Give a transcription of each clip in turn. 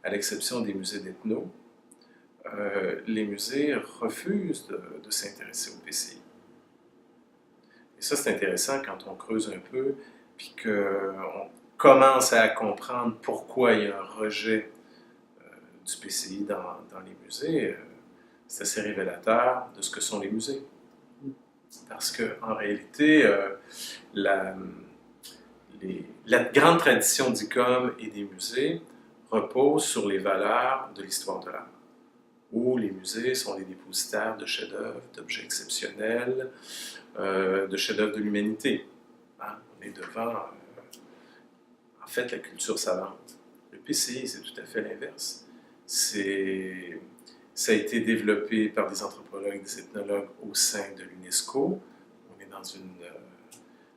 à l'exception des musées d'ethno, les musées refusent de s'intéresser au PCI. Et ça, c'est intéressant quand on creuse un peu, puis qu'on commence à comprendre pourquoi il y a un rejet du PCI dans les musées. C'est assez révélateur de ce que sont les musées. Parce qu'en réalité, la grande tradition d'ICOM et des musées repose sur les valeurs de l'histoire de l'art, où les musées sont les dépositaires de chefs-d'œuvre, d'objets exceptionnels, de chefs-d'œuvre de l'humanité. Hein? On est devant, en fait, la culture savante. Le PCI, c'est tout à fait l'inverse. Ça a été développé par des anthropologues, des ethnologues au sein de l'UNESCO. On est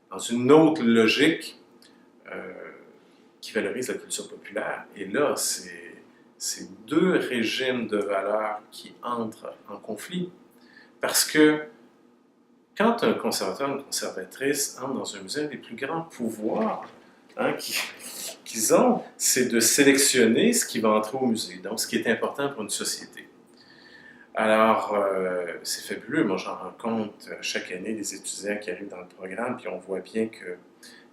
dans une autre logique qui valorise la culture populaire. Et là, c'est deux régimes de valeurs qui entrent en conflit. Parce que quand un conservateur ou une conservatrice entre dans un musée, les plus grands pouvoirs qu'ils ont, c'est de sélectionner ce qui va entrer au musée, donc ce qui est important pour une société. Alors, c'est fabuleux. Moi, j'en rencontre chaque année des étudiants qui arrivent dans le programme, puis on voit bien que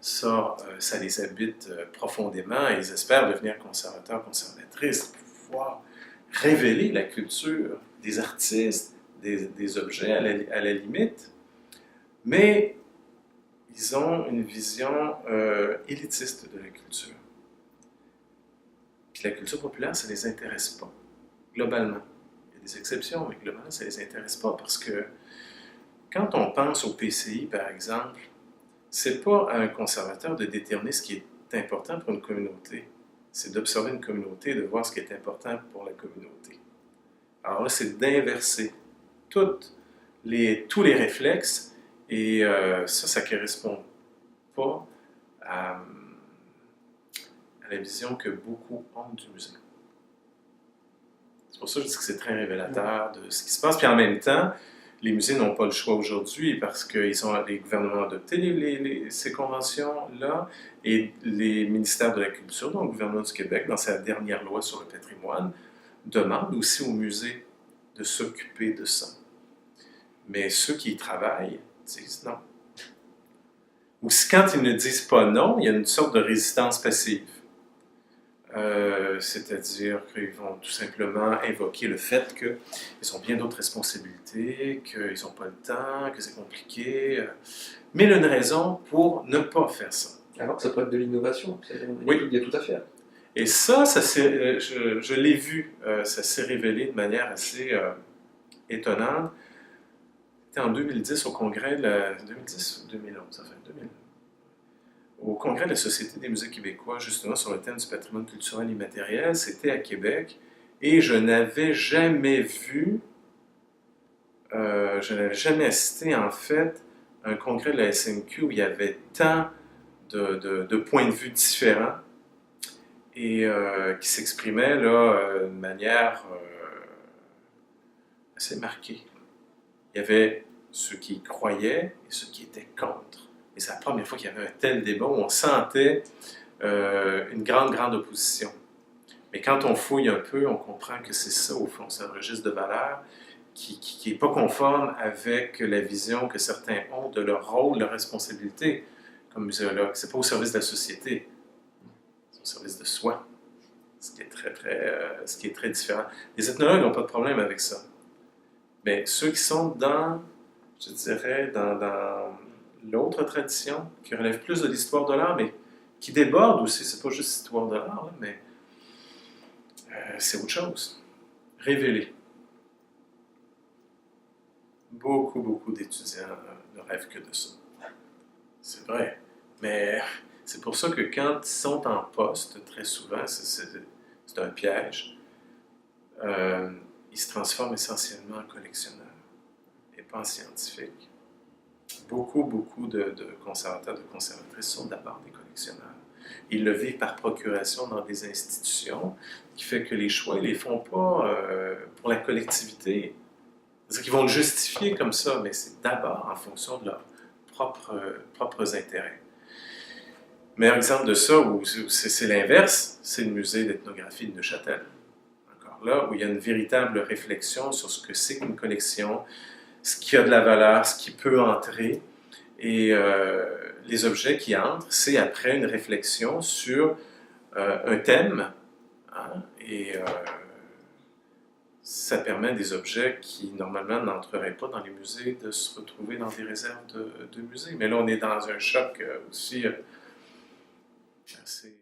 ça les habite profondément et ils espèrent devenir conservateurs, conservatrices pour pouvoir révéler la culture des artistes, des objets à la limite. Mais ils ont une vision élitiste de la culture. Puis la culture populaire, ça ne les intéresse pas, globalement. Il y a des exceptions, mais globalement, ça ne les intéresse pas parce que quand on pense au PCI, par exemple, c'est pas à un conservateur de déterminer ce qui est important pour une communauté. C'est d'observer une communauté et de voir ce qui est important pour la communauté. Alors là, c'est d'inverser tous les réflexes et ça ne correspond pas à la vision que beaucoup ont du musée. C'est pour ça que je dis que c'est très révélateur de ce qui se passe. Puis en même temps, les musées n'ont pas le choix aujourd'hui parce que les gouvernements ont adopté ces conventions-là et les ministères de la Culture, donc le gouvernement du Québec, dans sa dernière loi sur le patrimoine, demande aussi aux musées de s'occuper de ça. Mais ceux qui y travaillent disent non. Ou quand ils ne disent pas non, il y a une sorte de résistance passive. C'est-à-dire qu'ils vont tout simplement invoquer le fait qu'ils ont bien d'autres responsabilités, qu'ils n'ont pas le temps, que c'est compliqué. Mille une raison pour ne pas faire ça. Alors ça peut être de l'innovation, oui. Il y a tout à faire. Et ça je l'ai vu, ça s'est révélé de manière assez étonnante. C'était en 2010 au congrès, 2010 ou 2011, ça fait 2011. Au congrès de la Société des musées québécois, justement sur le thème du patrimoine culturel immatériel, c'était à Québec, et je n'avais jamais assisté en fait à un congrès de la SNQ où il y avait tant de points de vue différents et qui s'exprimaient là de manière assez marquée. Il y avait ceux qui y croyaient et ceux qui étaient contre. Et c'est la première fois qu'il y avait un tel débat où on sentait une grande opposition. Mais quand on fouille un peu, on comprend que c'est ça, au fond, c'est un registre de valeurs qui n'est pas conforme avec la vision que certains ont de leur rôle, leur responsabilité comme muséologue. C'est pas au service de la société, c'est au service de soi, ce qui est très différent. Les ethnologues n'ont pas de problème avec ça. Mais ceux qui sont je dirais, dans l'autre tradition, qui relève plus de l'histoire de l'art, mais qui déborde aussi, c'est pas juste l'histoire de l'art, là, mais c'est autre chose. Révéler. Beaucoup d'étudiants ne rêvent que de ça. C'est vrai. Mais c'est pour ça que quand ils sont en poste, très souvent, c'est un piège. Ils se transforment essentiellement en collectionneurs et pas en scientifiques. Beaucoup de conservateurs, de conservatrices sont d'abord des collectionneurs. Ils le vivent par procuration dans des institutions, qui fait que les choix, ils ne les font pas pour la collectivité. C'est-à-dire qu'ils vont le justifier comme ça, mais c'est d'abord en fonction de leurs propres intérêts. Meilleur exemple de ça, où c'est l'inverse, c'est le musée d'ethnographie de Neuchâtel. Encore là, où il y a une véritable réflexion sur ce que c'est qu'une collection, ce qui a de la valeur, ce qui peut entrer. Et les objets qui entrent, c'est après une réflexion sur un thème. Hein, et ça permet à des objets qui, normalement, n'entreraient pas dans les musées de se retrouver dans des réserves de musées. Mais là, on est dans un choc aussi assez...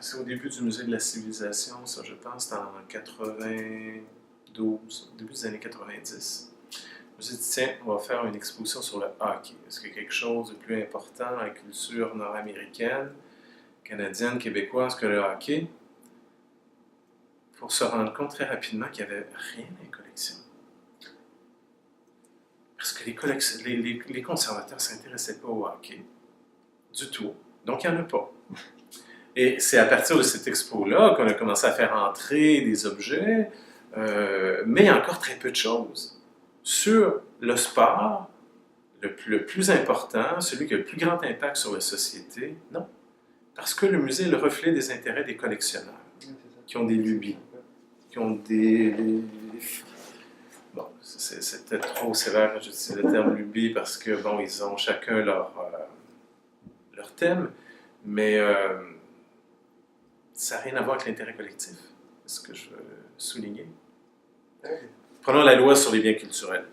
C'est au début du musée de la civilisation, ça je pense, c'est en 92, début des années 90. Je me suis dit, tiens, on va faire une exposition sur le hockey. Est-ce qu'il y a quelque chose de plus important dans la culture nord-américaine, canadienne, québécoise que le hockey? Pour se rendre compte très rapidement qu'il n'y avait rien dans les collections. Parce que les conservateurs ne s'intéressaient pas au hockey du tout. Donc, il n'y en a pas. Et c'est à partir de cette expo-là qu'on a commencé à faire entrer des objets, mais il y a encore très peu de choses. Sur le sport, le plus important, celui qui a le plus grand impact sur la société, non. Parce que le musée est le reflet des intérêts des collectionneurs, qui ont des lubies, qui ont bon, c'est peut-être trop sévère quand j'utilise le terme lubie, parce que, bon, ils ont chacun leur thème, mais ça n'a rien à voir avec l'intérêt collectif, c'est ce que je veux souligner. Prenons la loi sur les biens culturels.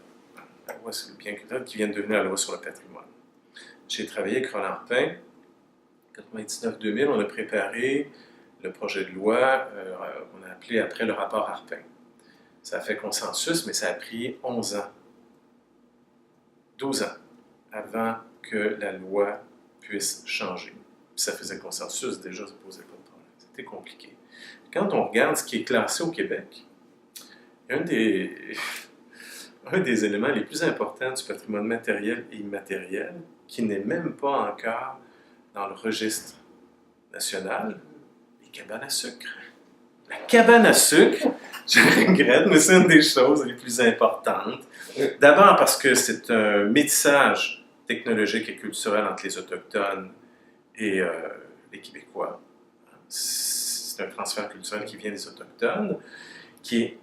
La loi sur les biens culturels qui vient de devenir la loi sur le patrimoine. J'ai travaillé avec Roland Arpin. En 1999-2000, on a préparé le projet de loi qu'on a appelé après le rapport Arpin. Ça a fait consensus, mais ça a pris 11 ans, 12 ans, avant que la loi puisse changer. Puis ça faisait consensus, déjà, ça ne posait pas de problème. C'était compliqué. Quand on regarde ce qui est classé au Québec, un des éléments les plus importants du patrimoine matériel et immatériel, qui n'est même pas encore dans le registre national, les cabanes à sucre. La cabane à sucre, je regrette, mais c'est une des choses les plus importantes. D'abord parce que c'est un métissage technologique et culturel entre les Autochtones et les Québécois. C'est un transfert culturel qui vient des Autochtones, qui est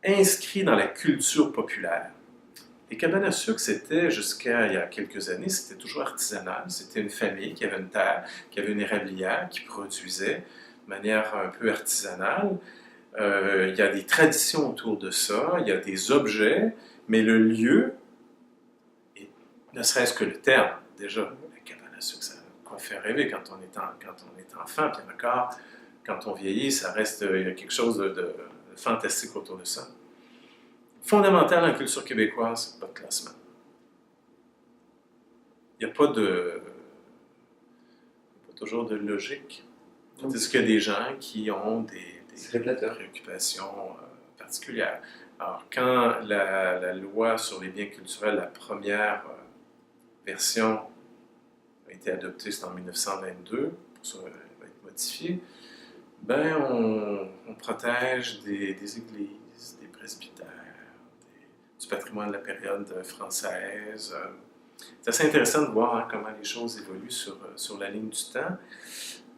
inscrit dans la culture populaire. Les cabanes à sucre, c'était, jusqu'à il y a quelques années, c'était toujours artisanal. C'était une famille qui avait une terre, qui avait une érablière, qui produisait de manière un peu artisanale. Il y a des traditions autour de ça, il y a des objets, mais le lieu, et ne serait-ce que le terme, déjà, la cabane à sucre, ça fait rêver quand on est enfant, puis encore, quand on vieillit, ça reste, il y a quelque chose de fantastique autour de ça. Fondamental dans la culture québécoise, pas de classement. Il n'y a pas toujours de logique. C'est-à-dire qu'il y a des gens qui ont des préoccupations particulières. Alors, quand la loi sur les biens culturels, la première version a été adoptée, c'est en 1922, pour ça, elle va être modifiée, ben on protège des églises, des presbytères, du patrimoine de la période française. C'est assez intéressant de voir comment les choses évoluent sur la ligne du temps.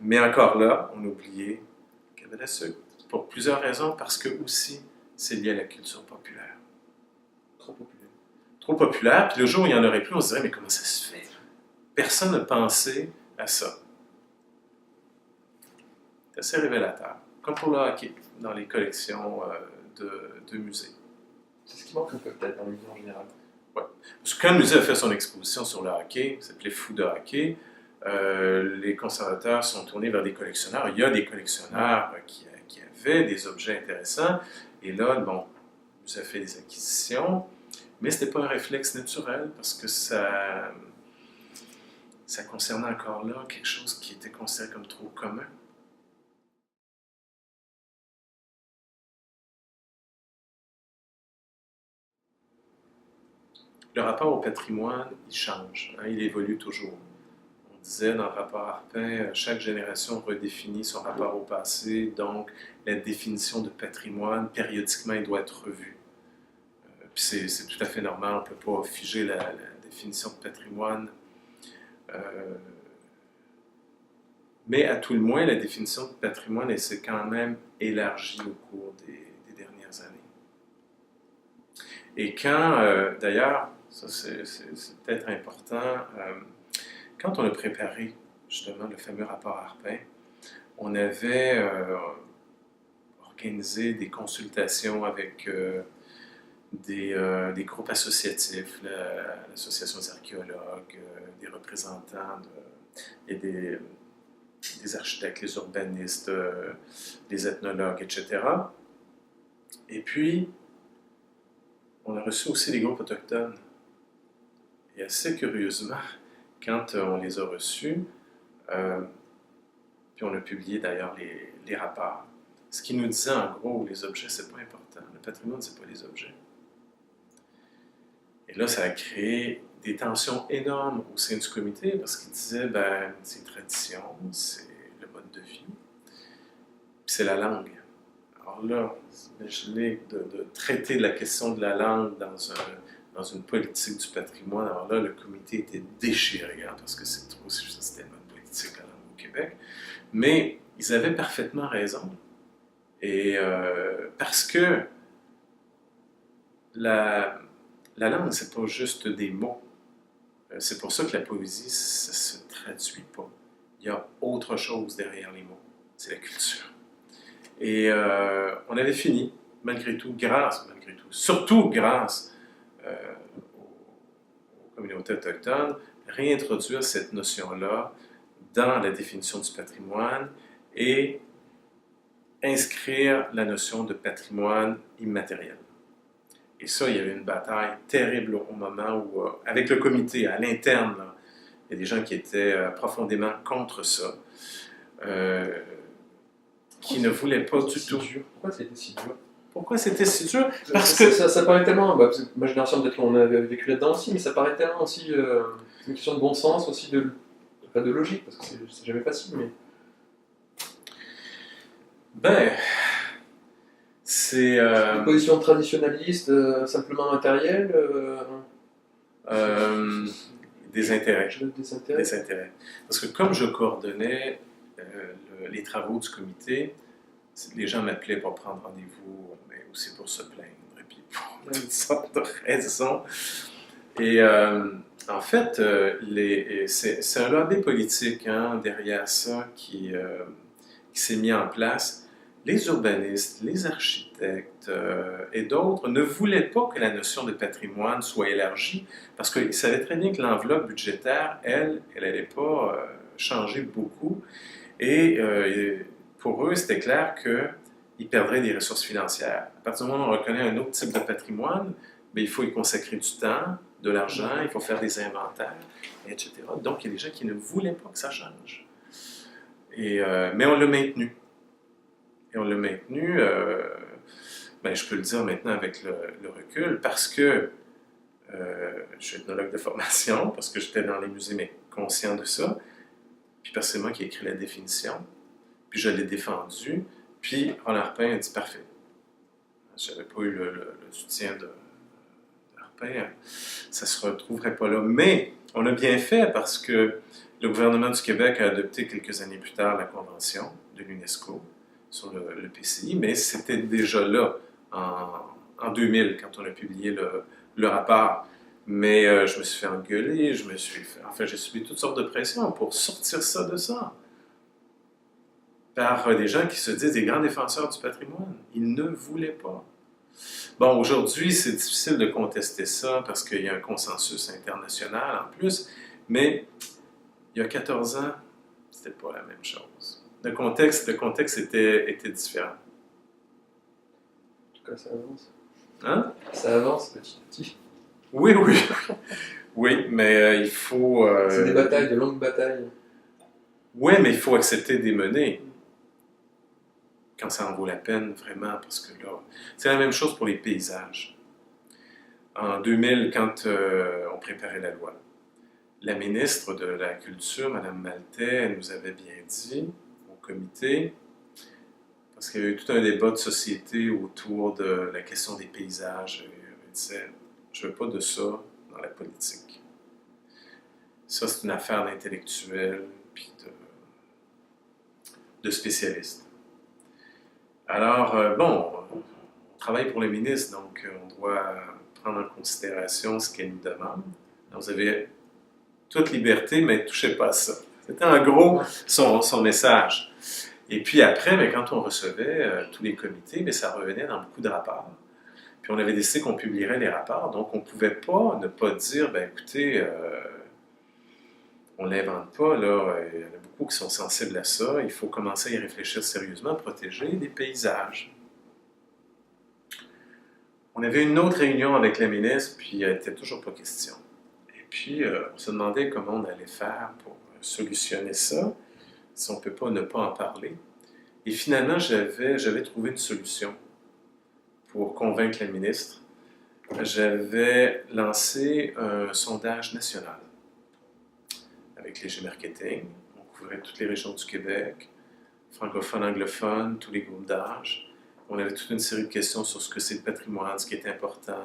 Mais encore là, on a oublié qu'il y avait la sucre. Pour plusieurs raisons, parce que aussi, c'est lié à la culture populaire. Trop populaire. Trop populaire, puis le jour où il n'y en aurait plus, on se dirait, mais comment ça se fait? Personne n'a pensé à ça. C'est assez révélateur. Comme pour le hockey, dans les collections de musées. C'est ce qui manque un peu peut-être dans le musée en général. Ouais. Parce que quand le musée a fait son exposition sur le hockey, ça s'appelait Fou de hockey, les conservateurs sont tournés vers des collectionneurs. Il y a des collectionneurs qui avaient des objets intéressants, et là, bon, le musée a fait des acquisitions, mais ce n'était pas un réflexe naturel, parce que ça concernait encore là quelque chose qui était considéré comme trop commun. Le rapport au patrimoine, il change, hein, il évolue toujours. On disait dans le rapport Arpin, chaque génération redéfinit son rapport au passé, donc la définition de patrimoine, périodiquement, elle doit être revue. Puis c'est tout à fait normal, on ne peut pas figer la définition de patrimoine. Mais à tout le moins, la définition de patrimoine, elle s'est quand même élargie au cours des dernières années. Et quand, d'ailleurs, ça c'est peut-être important, quand on a préparé justement le fameux rapport Arpin, on avait organisé des consultations avec des groupes associatifs, l'association des archéologues, des représentants, et des architectes, les urbanistes, les ethnologues, etc. Et puis, on a reçu aussi des groupes autochtones. Et assez curieusement, quand on les a reçus, puis on a publié d'ailleurs les rapports, ce qui nous disait en gros, les objets, c'est pas important. Le patrimoine, c'est pas les objets. Et là, ça a créé des tensions énormes au sein du comité parce qu'ils disaient, ben, c'est tradition, c'est le mode de vie, puis c'est la langue. Alors là, imaginez de traiter de la question de la langue dans une politique du patrimoine. Alors là, le comité était déchiré, hein, parce que c'est trop, c'est tellement politique la langue au Québec. Mais ils avaient parfaitement raison. Et parce que la langue, c'est pas juste des mots. C'est pour ça que la poésie, ça se traduit pas. Il y a autre chose derrière les mots. C'est la culture. Et on avait fini, malgré tout, surtout grâce aux communautés autochtones, réintroduire cette notion-là dans la définition du patrimoine et inscrire la notion de patrimoine immatériel. Et ça, il y avait une bataille terrible au moment où, avec le comité, à l'interne, là, il y a des gens qui étaient profondément contre ça, qui ne voulaient pas du tout. Pourquoi c'était si dur? Pourquoi c'était si dur? Parce que ça paraît tellement, parce que ma génération, peut-être qu'on avait vécu là-dedans aussi, mais ça paraît tellement aussi une question de bon sens, aussi pas de logique, parce que c'est jamais facile, mais... Ben... C'est une position traditionnaliste, simplement matérielle des intérêts. Des intérêts. Parce que comme je coordonnais les travaux du comité, les gens m'appelaient pour prendre rendez-vous, mais aussi pour se plaindre, et puis pour toutes sortes de raisons. Et en fait, c'est un lobby politique hein, derrière ça qui s'est mis en place. Les urbanistes, les architectes et d'autres ne voulaient pas que la notion de patrimoine soit élargie parce qu'ils savaient très bien que l'enveloppe budgétaire, elle n'allait pas changer beaucoup. Et pour eux, c'était clair qu'ils perdraient des ressources financières. À partir du moment où on reconnaît un autre type de patrimoine, bien, il faut y consacrer du temps, de l'argent, il faut faire des inventaires, etc. Donc, il y a des gens qui ne voulaient pas que ça change. Mais on l'a maintenu. Et on l'a maintenu, ben, je peux le dire maintenant avec le recul, parce que je suis ethnologue de formation, parce que j'étais dans les musées, mais conscient de ça, puis parce que c'est moi qui ai écrit la définition, puis je l'ai défendu, puis Roland Arpin a dit « Parfait ». Je n'avais pas eu le soutien d'Arpin, ça ne se retrouverait pas là. Mais on a bien fait parce que le gouvernement du Québec a adopté quelques années plus tard la Convention de l'UNESCO sur le PCI, mais c'était déjà là en 2000 quand on a publié le rapport. Mais je me suis fait engueuler, j'ai subi toutes sortes de pressions pour sortir ça de ça. Par des gens qui se disent des grands défenseurs du patrimoine. Ils ne voulaient pas. Bon, aujourd'hui, c'est difficile de contester ça parce qu'il y a un consensus international en plus, mais il y a 14 ans, c'était pas la même chose. Le contexte était différent. En tout cas, ça avance. Hein? Ça avance petit à petit. Oui. Oui, mais il faut... C'est des batailles, de longues batailles. Oui, mais il faut accepter de les mener. Quand ça en vaut la peine, vraiment, parce que là... C'est la même chose pour les paysages. En 2000, quand on préparait la loi, la ministre de la Culture, Mme Maltais, elle nous avait bien dit au comité, parce qu'il y a eu tout un débat de société autour de la question des paysages. Elle disait, je ne veux pas de ça dans la politique. Ça, c'est une affaire d'intellectuels puis de spécialistes. Alors, bon, on travaille pour le ministre, donc on doit prendre en considération ce qu'elle nous demande. Donc, vous avez toute liberté, mais ne touchez pas à ça. C'était en gros son message. Et puis après, mais quand on recevait tous les comités, mais ça revenait dans beaucoup de rapports. Puis on avait décidé qu'on publierait les rapports, donc on ne pouvait pas ne pas dire, ben écoutez, on ne l'invente pas, là, il y en a beaucoup qui sont sensibles à ça, il faut commencer à y réfléchir sérieusement, protéger les paysages. On avait une autre réunion avec la ministre, puis il n'était toujours pas question. Et puis, on se demandait comment on allait faire pour solutionner ça, si on ne peut pas ne pas en parler. Et finalement, j'avais trouvé une solution pour convaincre la ministre. J'avais lancé un sondage national avec Léger Marketing. On couvrait toutes les régions du Québec, francophones, anglophones, tous les groupes d'âge. On avait toute une série de questions sur ce que c'est le patrimoine, ce qui est important.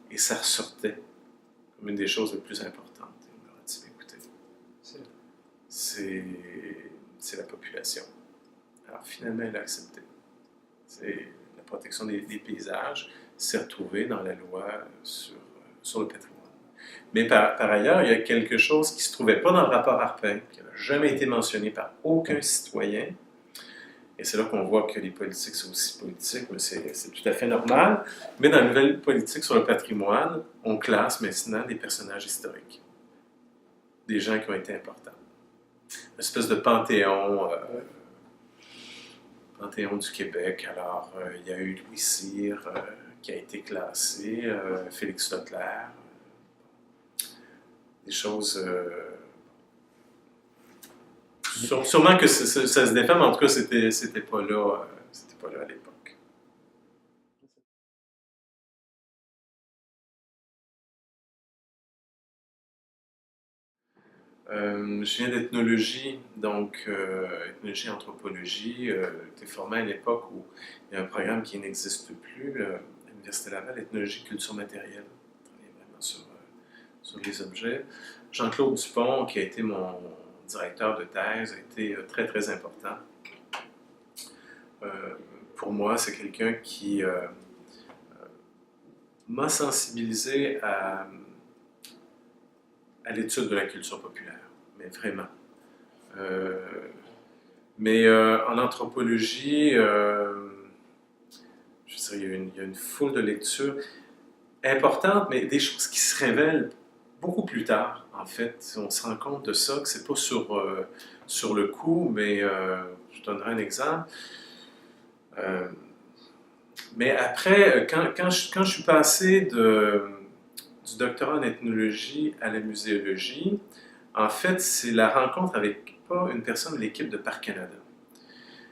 Et ça ressortait comme une des choses les plus importantes. Et on leur a dit, écoutez, c'est la population. Alors finalement, elle a accepté. C'est la protection des paysages s'est retrouvée dans la loi sur le patrimoine. Mais par ailleurs, il y a quelque chose qui ne se trouvait pas dans le rapport Arpin, qui n'a jamais été mentionné par aucun citoyen. Et c'est là qu'on voit que les politiques sont aussi politiques, mais c'est tout à fait normal. Mais dans la nouvelle politique sur le patrimoine, on classe maintenant des personnages historiques. Des gens qui ont été importants. Une espèce de panthéon du Québec. Alors, il y a eu Louis Cyr qui a été classé, Félix Leclerc, des choses... sûrement que ça se défend, mais en tout cas, c'était pas là à l'époque. Je viens d'ethnologie, donc ethnologie, anthropologie. J'étais formé à une époque où il y a un programme qui n'existe plus, à l'Université Laval, ethnologie, culture matérielle. Je travaillais vraiment sur les objets. Jean-Claude Dupont, qui a été mon directeur de thèse, a été très, très important. Pour moi, c'est quelqu'un qui m'a sensibilisé à l'étude de la culture populaire, mais vraiment. Mais en anthropologie, je dirais, il y a une foule de lectures importantes, mais des choses qui se révèlent beaucoup plus tard, en fait. On se rend compte de ça, que c'est pas sur le coup, mais je donnerai un exemple. Mais après, quand je suis passé du doctorat en ethnologie à la muséologie, en fait, c'est la rencontre avec pas une personne de l'équipe de Parc Canada.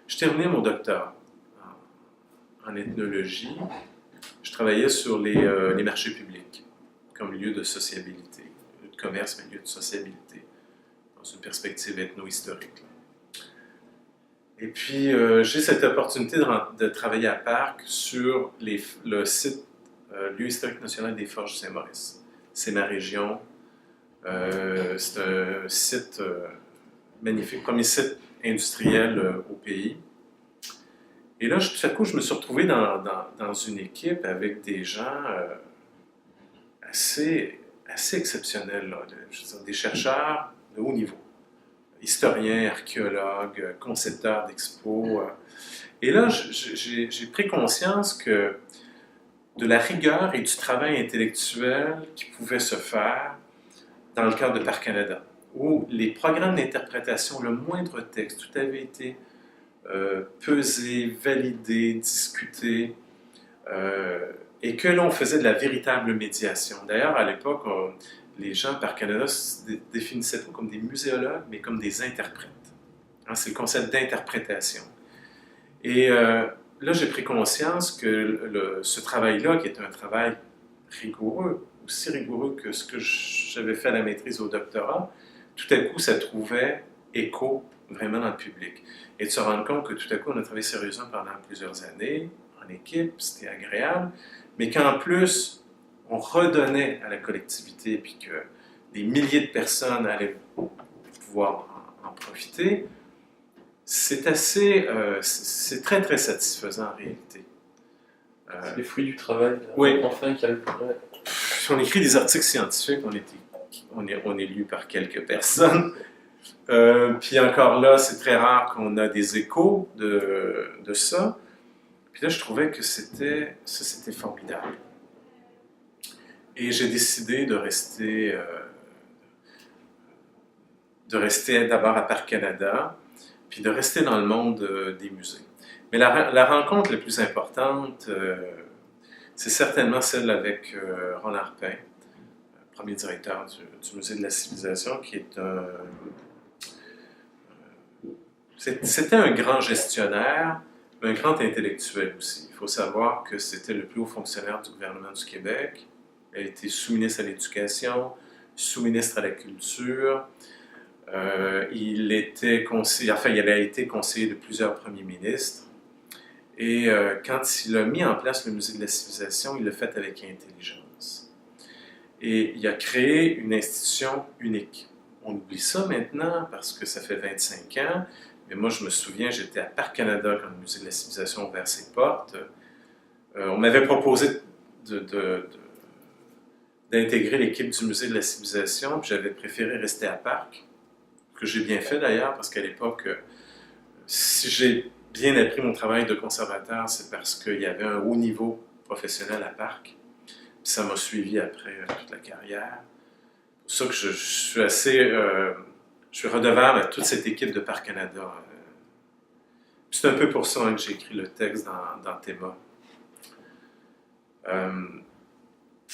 Je terminais mon doctorat en ethnologie. Je travaillais sur les marchés publics comme lieu de sociabilité, lieu de commerce, mais lieu de sociabilité, dans une perspective ethno-historique. Et puis, j'ai cette opportunité de travailler à Parc sur le site Lieu historique national des Forges du Saint-Maurice. C'est ma région. C'est un site magnifique, premier site industriel au pays. Et là, tout à coup, je me suis retrouvé dans une équipe avec des gens assez exceptionnels, là, je veux dire, des chercheurs de haut niveau, historiens, archéologues, concepteurs d'expos. Et là, j'ai pris conscience que de la rigueur et du travail intellectuel qui pouvait se faire dans le cadre de Parc Canada, où les programmes d'interprétation, le moindre texte, tout avait été pesé, validé, discuté, et que l'on faisait de la véritable médiation. D'ailleurs, à l'époque, les gens Parc Canada se définissaient pas comme des muséologues, mais comme des interprètes. Hein, c'est le concept d'interprétation. Et là, j'ai pris conscience que ce travail-là, qui est un travail rigoureux, aussi rigoureux que ce que j'avais fait à la maîtrise au doctorat, tout à coup, ça trouvait écho vraiment dans le public. Et de se rendre compte que tout à coup, on a travaillé sérieusement pendant plusieurs années, en équipe, c'était agréable, mais qu'en plus, on redonnait à la collectivité, puis que des milliers de personnes allaient pouvoir en profiter, c'est assez, c'est très très satisfaisant en réalité. C'est les fruits du travail, oui. Enfin, qui arrivent. Ouais. On écrit des articles scientifiques, on est lu par quelques personnes. Puis encore là, c'est très rare qu'on a des échos de ça. Puis là, je trouvais que c'était formidable. Et j'ai décidé de rester d'abord à Parc Canada, puis de rester dans le monde des musées. Mais la rencontre la plus importante, c'est certainement celle avec Ron Arpin, premier directeur du Musée de la Civilisation, qui est c'était un grand gestionnaire, mais un grand intellectuel aussi. Il faut savoir que c'était le plus haut fonctionnaire du gouvernement du Québec. Il a été sous-ministre à l'Éducation, sous-ministre à la Culture. Il était conseiller, enfin, il avait été conseiller de plusieurs premiers ministres. Et quand il a mis en place le Musée de la Civilisation, il l'a fait avec intelligence. Et il a créé une institution unique. On oublie ça maintenant parce que ça fait 25 ans. Mais moi, je me souviens, j'étais à Parc Canada quand le Musée de la Civilisation a ouvert ses portes. On m'avait proposé d'intégrer l'équipe du Musée de la Civilisation, puis j'avais préféré rester à Parc, que j'ai bien fait d'ailleurs, parce qu'à l'époque, si j'ai bien appris mon travail de conservateur, c'est parce qu'il y avait un haut niveau professionnel à Parc. Puis ça m'a suivi après toute la carrière. C'est pour ça que je suis assez... je suis redevable à toute cette équipe de Parc Canada. C'est un peu pour ça que j'ai écrit le texte dans Théma.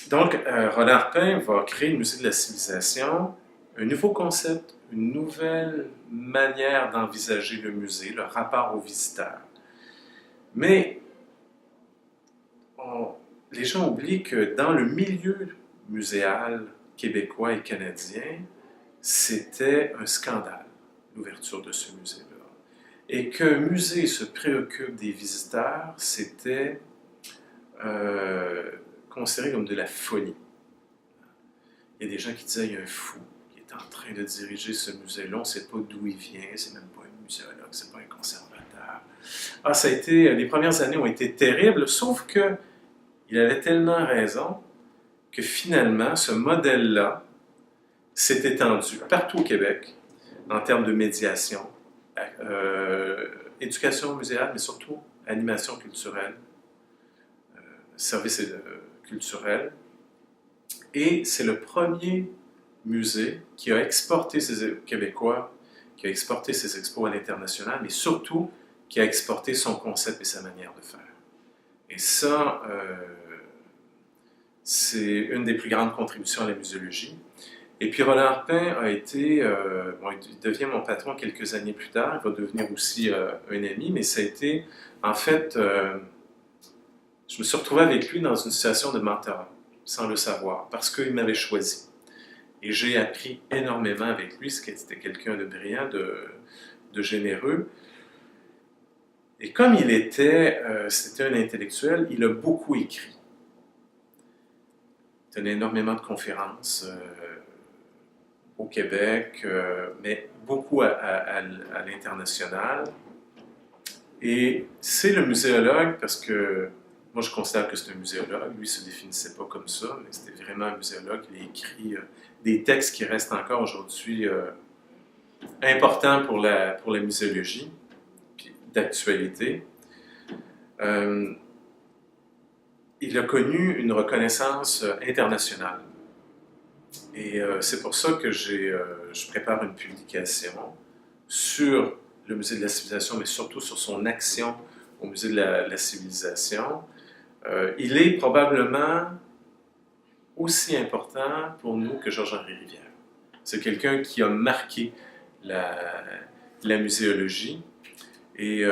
Donc, Ron Arpin va créer le Musée de la Civilisation, un nouveau concept, une nouvelle manière d'envisager le musée, le rapport aux visiteurs. Mais les gens oublient que dans le milieu muséal québécois et canadien, c'était un scandale, l'ouverture de ce musée-là. Et qu'un musée se préoccupe des visiteurs, c'était considéré comme de la folie. Il y a des gens qui disaient, il y a un fou qui est en train de diriger ce musée-là, on ne sait pas d'où il vient, c'est même pas un muséologue, c'est pas un conservateur. Ah, ça a été, les premières années ont été terribles, sauf que il avait tellement raison que finalement, ce modèle-là s'est étendu partout au Québec en termes de médiation, éducation muséale, mais surtout animation culturelle, services culturels. Et c'est le premier musée qui a exporté ses Québécois, qui a exporté ses expos à l'international, mais surtout qui a exporté son concept et sa manière de faire. Et ça, c'est une des plus grandes contributions à la muséologie. Et puis Roland Arpin a été, bon, il devient mon patron quelques années plus tard, il va devenir aussi un ami, mais ça a été, en fait, je me suis retrouvé avec lui dans une situation de mentorat, sans le savoir, parce qu'il m'avait choisi. Et j'ai appris énormément avec lui, c'était quelqu'un de brillant, de généreux. Et comme il était, c'était un intellectuel, il a beaucoup écrit. Il donnait énormément de conférences au Québec, mais beaucoup à l'international. Et c'est le muséologue, parce que moi je considère que c'est un muséologue, lui ne se définissait pas comme ça, mais c'était vraiment un muséologue. Il a écrit des textes qui restent encore aujourd'hui importants pour la muséologie, d'actualité. Il a connu une reconnaissance internationale. Et c'est pour ça que je prépare une publication sur le Musée de la Civilisation, mais surtout sur son action au Musée de la Civilisation. Il est probablement aussi important pour nous que Georges-Henri Rivière. C'est quelqu'un qui a marqué la muséologie. Et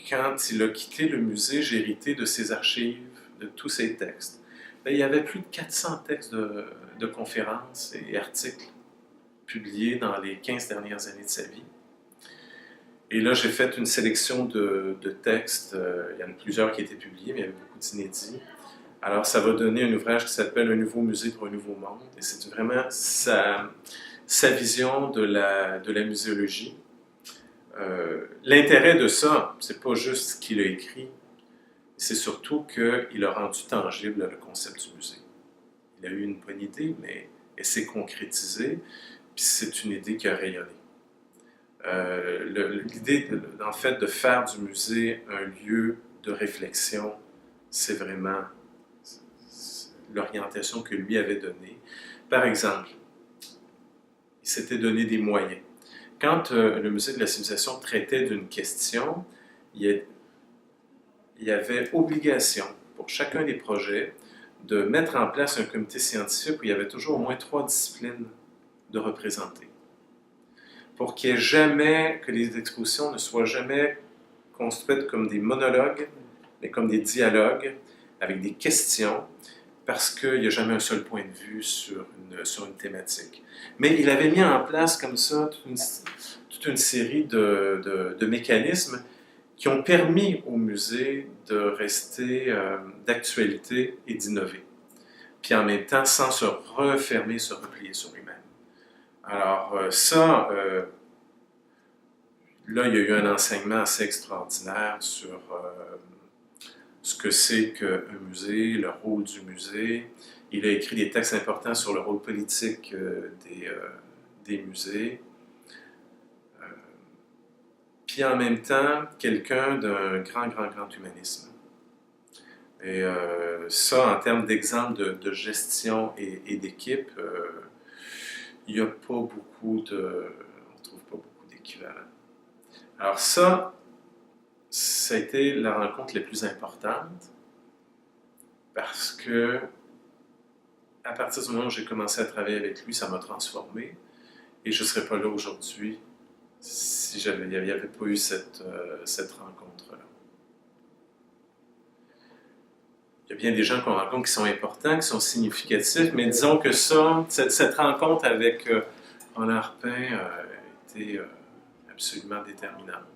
quand il a quitté le musée, j'ai hérité de ses archives, de tous ses textes. ben, il y avait plus de 400 textes de conférences et articles publiés dans les 15 dernières années de sa vie. Et là, j'ai fait une sélection de textes. Il y en a plusieurs qui étaient publiés, mais il y avait beaucoup d'inédits. Alors, ça va donner un ouvrage qui s'appelle « Un nouveau musée pour un nouveau monde ». Et c'est vraiment sa vision de la muséologie. L'intérêt de ça, c'est pas juste ce qu'il a écrit, c'est surtout qu'il a rendu tangible le concept du musée. Il a eu une bonne idée, mais elle s'est concrétisée, puis c'est une idée qui a rayonné. L'idée, en fait, de faire du musée un lieu de réflexion, c'est vraiment l'orientation que lui avait donnée. Par exemple, il s'était donné des moyens. Quand le musée de la civilisation traitait d'une question, il y avait obligation pour chacun des projets de mettre en place un comité scientifique où il y avait toujours au moins 3 disciplines de représenter. Pour qu'il n'y ait jamais, que les expositions ne soient jamais construites comme des monologues, mais comme des dialogues avec des questions, parce qu'il n'y a jamais un seul point de vue sur une thématique. Mais il avait mis en place comme ça toute une série de mécanismes qui ont permis au musée de rester d'actualité et d'innover. Puis en même temps, sans se refermer, se replier sur lui-même. Alors ça, là, il y a eu un enseignement assez extraordinaire sur ce que c'est qu'un musée, le rôle du musée. Il a écrit des textes importants sur le rôle politique des musées. Puis en même temps, quelqu'un d'un grand humanisme. Et ça, en termes d'exemple de gestion et d'équipe, il n'y a pas beaucoup on ne trouve pas beaucoup d'équivalents. Alors ça a été la rencontre la plus importante parce que à partir du moment où j'ai commencé à travailler avec lui, ça m'a transformé et je ne serais pas là aujourd'hui si il n'y avait pas eu cette rencontre-là. Il y a bien des gens qu'on rencontre qui sont importants, qui sont significatifs, mais disons que cette rencontre avec Roland Arpin a été absolument déterminante.